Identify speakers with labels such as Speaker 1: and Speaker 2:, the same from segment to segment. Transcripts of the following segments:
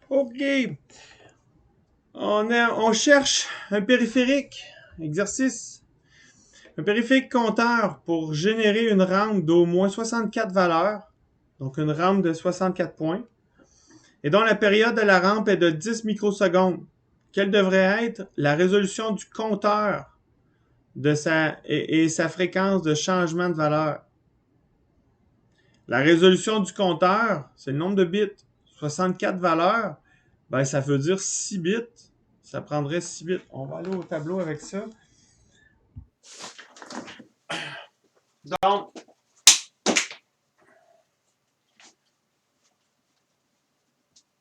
Speaker 1: OK. On cherche un périphérique. Exercice. Un périphérique compteur pour générer une rampe d'au moins 64 valeurs. Donc une rampe de 64 points. Et dont la période de la rampe est de 10 microsecondes. Quelle devrait être la résolution du compteur et sa fréquence de changement de valeur? La résolution du compteur, c'est le nombre de bits. 64 valeurs, ben ça veut dire 6 bits. Ça prendrait 6 bits. On va aller au tableau avec ça. Donc,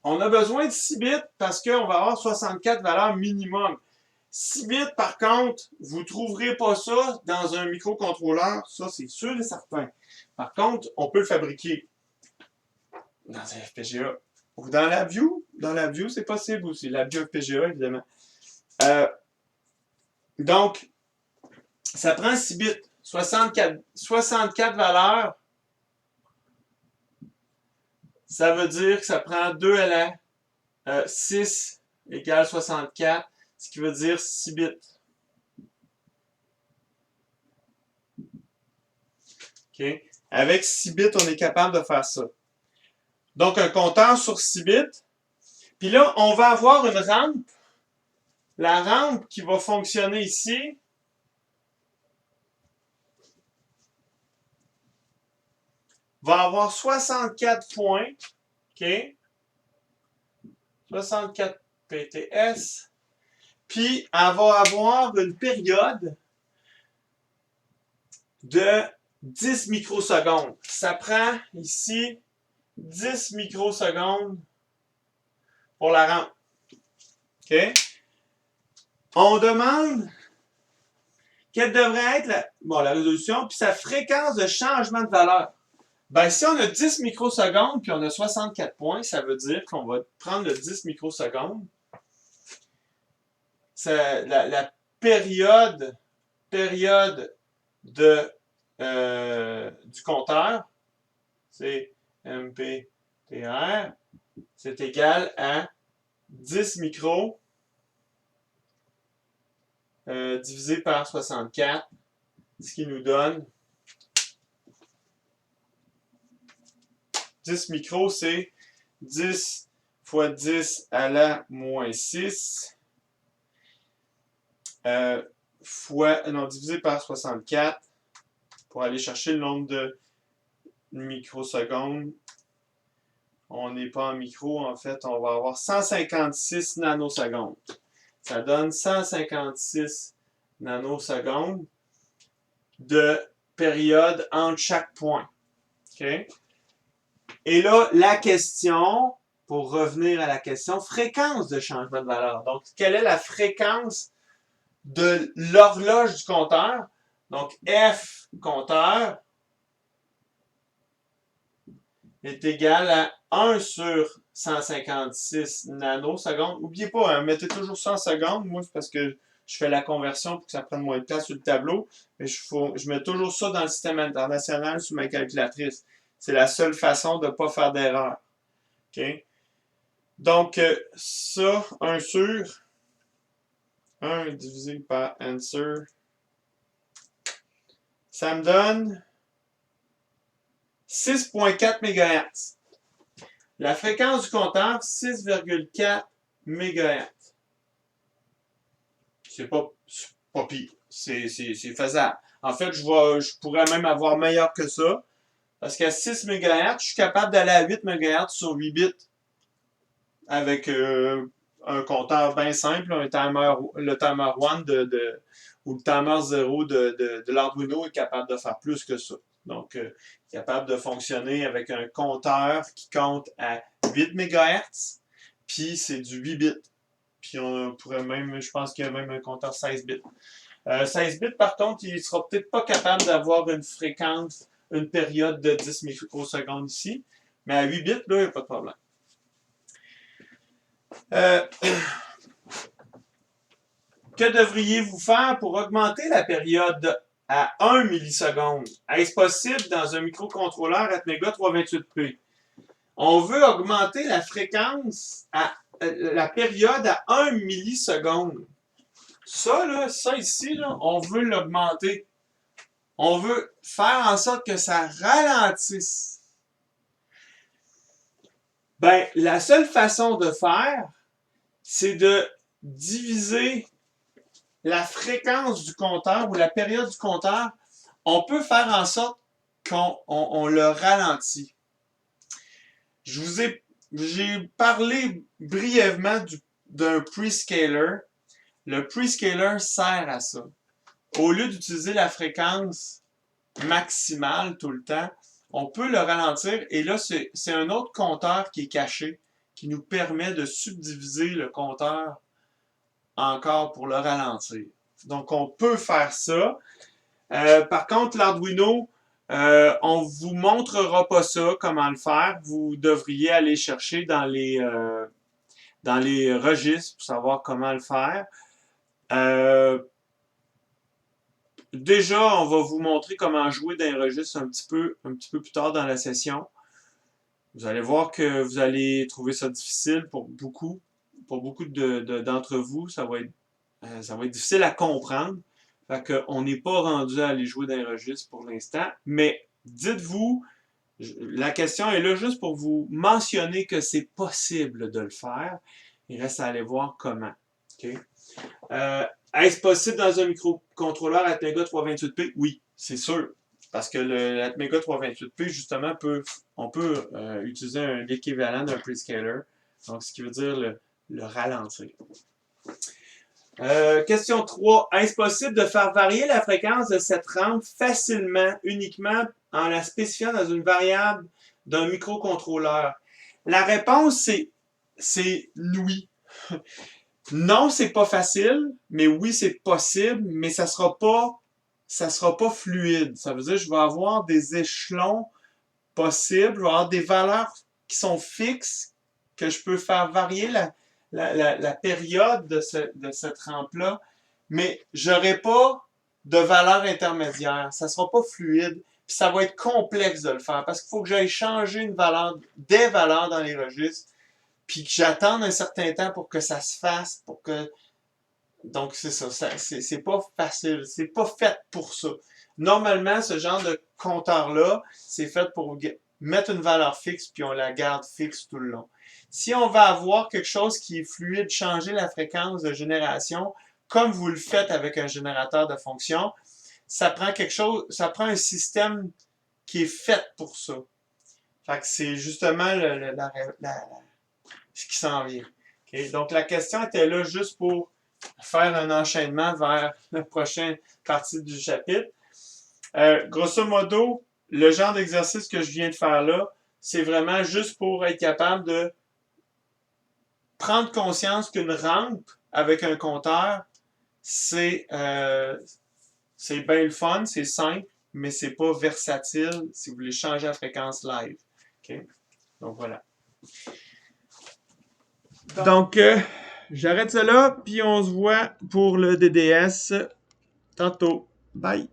Speaker 1: on a besoin de 6 bits parce qu'on va avoir 64 valeurs minimum. 6 bits, par contre, vous ne trouverez pas ça dans un microcontrôleur. Ça, c'est sûr et certain. Par contre, on peut le fabriquer dans un FPGA. Ou dans la View. Dans la View, c'est possible aussi. La View FPGA, évidemment. Euh, donc, ça prend 6 bits. 64 valeurs, ça veut dire que ça prend 2 à la 6 égale 64, ce qui veut dire 6 bits. Okay? Avec 6 bits, on est capable de faire ça. Donc, un compteur sur 6 bits. Puis là, on va avoir une rampe. La rampe qui va fonctionner ici, va avoir 64 points. OK? 64 PTS. Puis, elle va avoir une période de 10 microsecondes. Ça prend ici 10 microsecondes pour la rampe. OK? On demande quelle devrait être la résolution puis sa fréquence de changement de valeur. Ben, si on a 10 microsecondes puis on a 64 points, ça veut dire qu'on va prendre le 10 microsecondes. La période de, du compteur, c'est MPTR, c'est égal à 10 micros divisé par 64, ce qui nous donne 10 micros, c'est 10 fois 10 à la moins 6 divisé par 64 pour aller chercher le nombre de microsecondes. On n'est pas en micro, en fait, on va avoir 156 nanosecondes. Ça donne 156 nanosecondes de période entre chaque point. OK? Et là, la question, pour revenir à la question, fréquence de changement de valeur. Donc, quelle est la fréquence de l'horloge du compteur? Donc, F compteur est égal à 1 sur 156 nanosecondes. N'oubliez pas, hein, mettez toujours 100 secondes. Moi, c'est parce que je fais la conversion pour que ça prenne moins de place sur le tableau. Mais je mets toujours ça dans le système international sur ma calculatrice. C'est la seule façon de ne pas faire d'erreur. OK? Donc, ça, 1 sur 1 divisé par answer, ça me donne 6,4 MHz. La fréquence du compteur, 6,4 MHz. C'est pas pire. C'est faisable. En fait, je pourrais même avoir meilleur que ça. Parce qu'à 6 MHz, je suis capable d'aller à 8 MHz sur 8 bits. Avec un compteur bien simple, le timer 1 ou le timer 0 de l'Arduino est capable de faire plus que ça. Donc, capable de fonctionner avec un compteur qui compte à 8 MHz, puis c'est du 8 bits. Puis on pourrait même, je pense qu'il y a même un compteur 16 bits. 16 bits, par contre, il ne sera peut-être pas capable d'avoir une fréquence, une période de 10 microsecondes ici, mais à 8 bits, là, il n'y a pas de problème. Que devriez-vous faire pour augmenter la période à 1 milliseconde? Est-ce possible dans un microcontrôleur Atmega 328P? On veut augmenter la fréquence, la période à 1 milliseconde. Ça, là, ça ici, là, on veut l'augmenter. On veut faire en sorte que ça ralentisse. Ben, la seule façon de faire, c'est de diviser la fréquence du compteur ou la période du compteur. On peut faire en sorte qu'on le ralentit. J'ai parlé brièvement d'un prescaler. Le prescaler sert à ça. Au lieu d'utiliser la fréquence maximale tout le temps, on peut le ralentir. Et là, c'est un autre compteur qui est caché, qui nous permet de subdiviser le compteur encore pour le ralentir. Donc, on peut faire ça. Par contre, l'Arduino, on ne vous montrera pas ça, comment le faire. Vous devriez aller chercher dans les registres pour savoir comment le faire. Déjà, on va vous montrer comment jouer dans les registres un petit peu plus tard dans la session. Vous allez voir que vous allez trouver ça difficile pour beaucoup d'entre vous. Ça va être difficile à comprendre. Fait qu'on n'est pas rendu à aller jouer dans les registres pour l'instant. Mais dites-vous, la question est là juste pour vous mentionner que c'est possible de le faire. Il reste à aller voir comment. Okay? Est-ce possible dans un microcontrôleur Atmega 328P? Oui, c'est sûr. Parce que l'Atmega 328P, justement, on peut utiliser l'équivalent d'un prescaler. Donc, ce qui veut dire le ralentir. Question 3. Est-ce possible de faire varier la fréquence de cette rampe facilement, uniquement en la spécifiant dans une variable d'un microcontrôleur? La réponse, c'est oui. Non, c'est pas facile, mais oui, c'est possible, mais ça sera pas fluide. Ça veut dire que je vais avoir des échelons possibles, je vais avoir des valeurs qui sont fixes, que je peux faire varier la période de cette rampe-là, mais j'aurai pas de valeur intermédiaire. Ça sera pas fluide, puis ça va être complexe de le faire, parce qu'il faut que j'aille changer des valeurs dans les registres, puis que j'attende un certain temps pour que ça se fasse, donc c'est ça, c'est pas facile, c'est pas fait pour ça. Normalement, ce genre de compteur-là, c'est fait pour mettre une valeur fixe, puis on la garde fixe tout le long. Si on va avoir quelque chose qui est fluide, changer la fréquence de génération, comme vous le faites avec un générateur de fonction, ça prend un système qui est fait pour ça. Fait que c'est justement ce qui s'en vient. Okay? Donc, la question était là juste pour faire un enchaînement vers la prochaine partie du chapitre. Grosso modo, le genre d'exercice que je viens de faire là, c'est vraiment juste pour être capable de prendre conscience qu'une rampe avec un compteur, c'est bien le fun, c'est simple, mais c'est pas versatile si vous voulez changer la fréquence live. Okay? Donc voilà. Donc, j'arrête ça là, puis on se voit pour le DDS tantôt. Bye!